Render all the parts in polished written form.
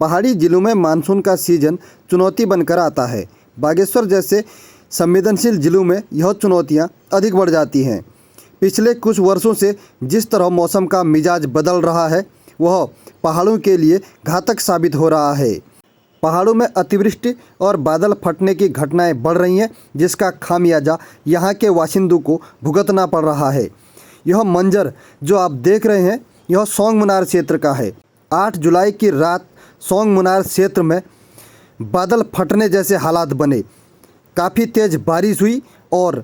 पहाड़ी जिलों में मानसून का सीजन चुनौती बनकर आता है। बागेश्वर जैसे संवेदनशील जिलों में यह चुनौतियां अधिक बढ़ जाती हैं। पिछले कुछ वर्षों से जिस तरह मौसम का मिजाज बदल रहा है वह पहाड़ों के लिए घातक साबित हो रहा है। पहाड़ों में अतिवृष्टि और बादल फटने की घटनाएं बढ़ रही हैं, जिसका खामियाजा यहाँ के बाशिंदों को भुगतना पड़ रहा है। यह मंजर जो आप देख रहे हैं यह सोंग मुनार क्षेत्र का है। 8 जुलाई की रात सोंग मुनार क्षेत्र में बादल फटने जैसे हालात बने। काफ़ी तेज़ बारिश हुई और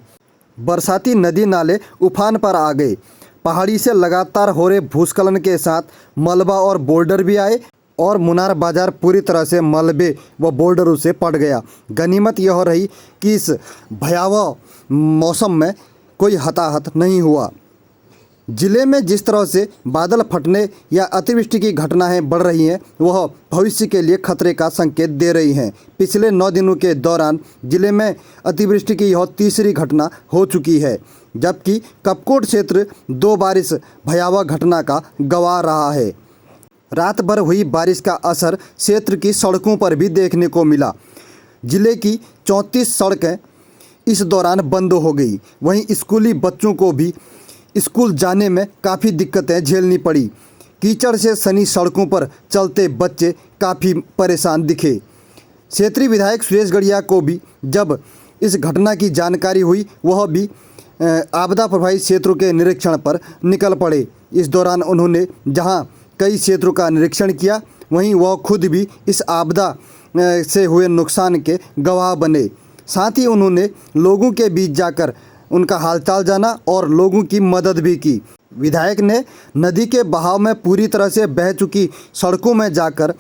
बरसाती नदी नाले उफान पर आ गए। पहाड़ी से लगातार हो रहे भूस्खलन के साथ मलबा और बोल्डर भी आए और मुनार बाज़ार पूरी तरह से मलबे व बोल्डरों से पट गया। गनीमत यह रही कि इस भयावह मौसम में कोई हताहत नहीं हुआ। जिले में जिस तरह से बादल फटने या अतिवृष्टि की घटनाएं बढ़ रही हैं वह भविष्य के लिए खतरे का संकेत दे रही हैं। पिछले 9 दिनों के दौरान जिले में अतिवृष्टि की यह तीसरी घटना हो चुकी है, जबकि कपकोट क्षेत्र 2 बारिश भयावह घटना का गवाह रहा है। रात भर हुई बारिश का असर क्षेत्र की सड़कों पर भी देखने को मिला। जिले की 34 सड़कें इस दौरान बंद हो गई। वहीं स्कूली बच्चों को भी स्कूल जाने में काफ़ी दिक्कतें झेलनी पड़ी। कीचड़ से सनी सड़कों पर चलते बच्चे काफ़ी परेशान दिखे। क्षेत्रीय विधायक सुरेश गढ़िया को भी जब इस घटना की जानकारी हुई वह भी आपदा प्रभावित क्षेत्रों के निरीक्षण पर निकल पड़े। इस दौरान उन्होंने जहां कई क्षेत्रों का निरीक्षण किया वहीं वह खुद भी इस आपदा से हुए नुकसान के गवाह बने। साथ ही उन्होंने लोगों के बीच जाकर उनका हालचाल जाना और लोगों की मदद भी की। विधायक ने नदी के बहाव में पूरी तरह से बह चुकी सड़कों में जाकर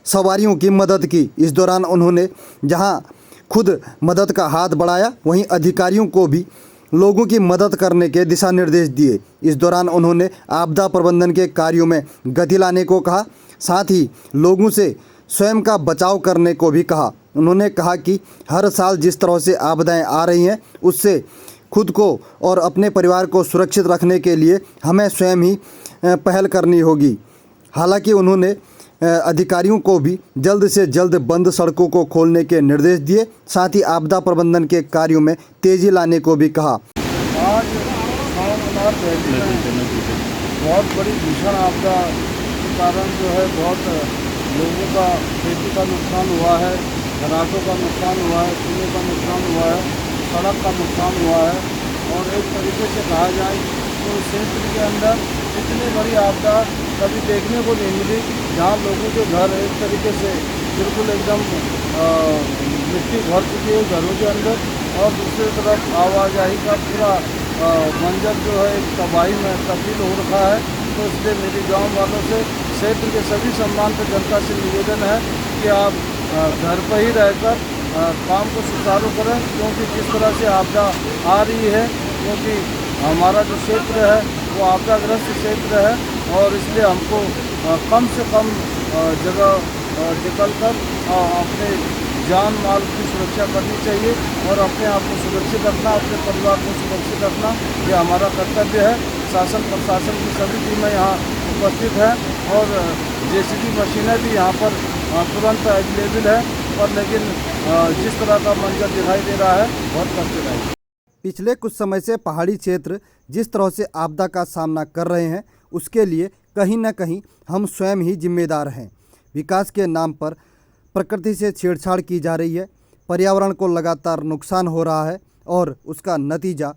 सवारियों की मदद की। इस दौरान उन्होंने जहां खुद मदद का हाथ बढ़ाया वहीं अधिकारियों को भी लोगों की मदद करने के दिशा निर्देश दिए। इस दौरान उन्होंने आपदा प्रबंधन के कार्यों में गति लाने को कहा, साथ ही लोगों से स्वयं का बचाव करने को भी कहा। उन्होंने कहा कि हर साल जिस तरह से आपदाएं आ रही हैं उससे खुद को और अपने परिवार को सुरक्षित रखने के लिए हमें स्वयं ही पहल करनी होगी। हालांकि उन्होंने अधिकारियों को भी जल्द से जल्द बंद सड़कों को खोलने के निर्देश दिए, साथ ही आपदा प्रबंधन के कार्यों में तेजी लाने को भी कहा। आज बहुत बड़ी भीषण आपदा के कारण जो है बहुत लोगों का खेती का नुकसान हुआ है, घराटों का नुकसान हुआ है, चूल्हे का नुकसान हुआ है, सड़क का नुकसान हुआ है। और एक तरीके से कहा जाए तो क्षेत्र के अंदर इतनी बड़ी आपदा कभी देखने को नहीं मिली, जहाँ लोगों के घर एक तरीके से बिल्कुल एकदम मिट्टी भर चुकी है घरों के अंदर, और दूसरी तरफ आवाजाही का पूरा मंजर जो है एक तबाही में तब्दील हो रखा है। तो इसलिए मेरी गांव वालों से, क्षेत्र के सभी सम्मानित जनता से निवेदन है कि आप घर पर ही रहकर काम को सुचारू करें, क्योंकि जिस तरह से आपदा आ रही है, क्योंकि हमारा जो क्षेत्र है वो आपदाग्रस्त क्षेत्र है और इसलिए हमको कम से कम जगह निकल कर अपने जान माल की सुरक्षा करनी चाहिए और अपने आप को सुरक्षित रखना, अपने परिवार को सुरक्षित रखना ये हमारा कर्तव्य है। शासन प्रशासन की सभी टीमें यहाँ उपस्थित हैं और जेसीबी मशीनें भी यहाँ पर तुरंत अवेलेबल है, और लेकिन जिस तरह का मंजर दिखाई दे रहा है बहुत कष्टदायक है। पिछले कुछ समय से पहाड़ी क्षेत्र जिस तरह से आपदा का सामना कर रहे हैं उसके लिए कहीं न कहीं हम स्वयं ही जिम्मेदार हैं। विकास के नाम पर प्रकृति से छेड़छाड़ की जा रही है, पर्यावरण को लगातार नुकसान हो रहा है और उसका नतीजा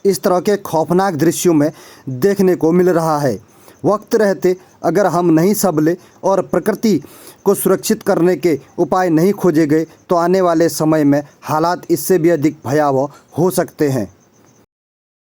इस तरह के खौफनाक दृश्यों में देखने को मिल रहा है। वक्त रहते अगर हम नहीं संभले और प्रकृति को सुरक्षित करने के उपाय नहीं खोजे गए तो आने वाले समय में हालात इससे भी अधिक भयावह हो सकते हैं।